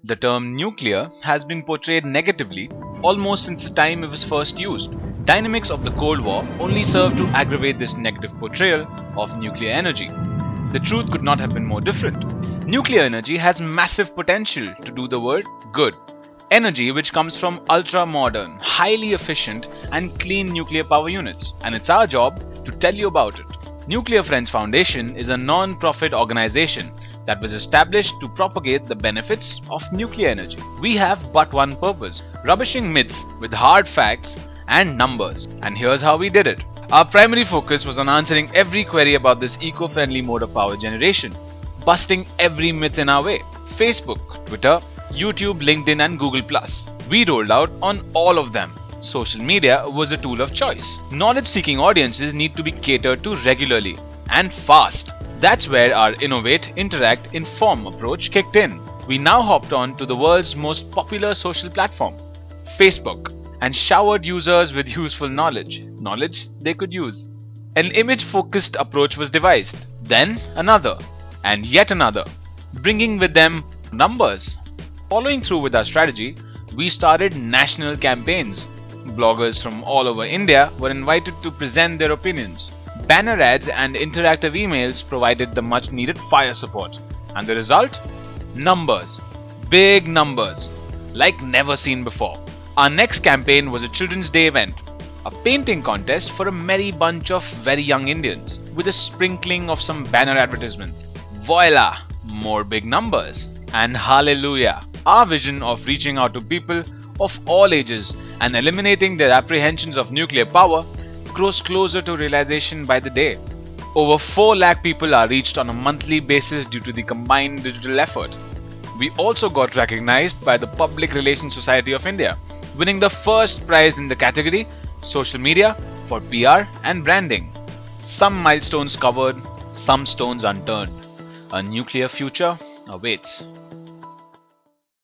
The term nuclear has been portrayed negatively almost since the time it was first used. Dynamics of the Cold War only served to aggravate this negative portrayal of nuclear energy. The truth could not have been more different. Nuclear energy has massive potential to do the world good. Energy which comes from ultra-modern, highly efficient and clean nuclear power units, and it's our job to tell you about it. Nuclear Friends Foundation is a non-profit organization that was established to propagate the benefits of nuclear energy. We have but one purpose: rubbishing myths with hard facts and numbers. And here's how we did it. Our primary focus was on answering every query about this eco-friendly mode of power generation, busting every myth in our way. Facebook, Twitter, YouTube, LinkedIn and Google+. We rolled out on all of them. Social media was a tool of choice. Knowledge-seeking audiences need to be catered to regularly and fast. That's where our innovate, interact, inform approach kicked in. We now hopped on to the world's most popular social platform, Facebook, and showered users with useful knowledge they could use. An image-focused approach was devised, then another, and yet another, bringing with them numbers. Following through with our strategy, we started national campaigns. Bloggers from all over India were invited to present their opinions. Banner ads and interactive emails provided the much needed fire support. And the result? Numbers. Big numbers. Like never seen before. Our next campaign was a Children's Day event. A painting contest for a merry bunch of very young Indians, with a sprinkling of some banner advertisements. Voila! More big numbers. And hallelujah! Our vision of reaching out to people of all ages and eliminating their apprehensions of nuclear power grows closer to realization by the day. Over 4 lakh people are reached on a monthly basis due to the combined digital effort. We also got recognized by the Public Relations Society of India, winning the first prize in the category Social Media for PR and Branding. Some milestones covered, some stones unturned. A nuclear future awaits.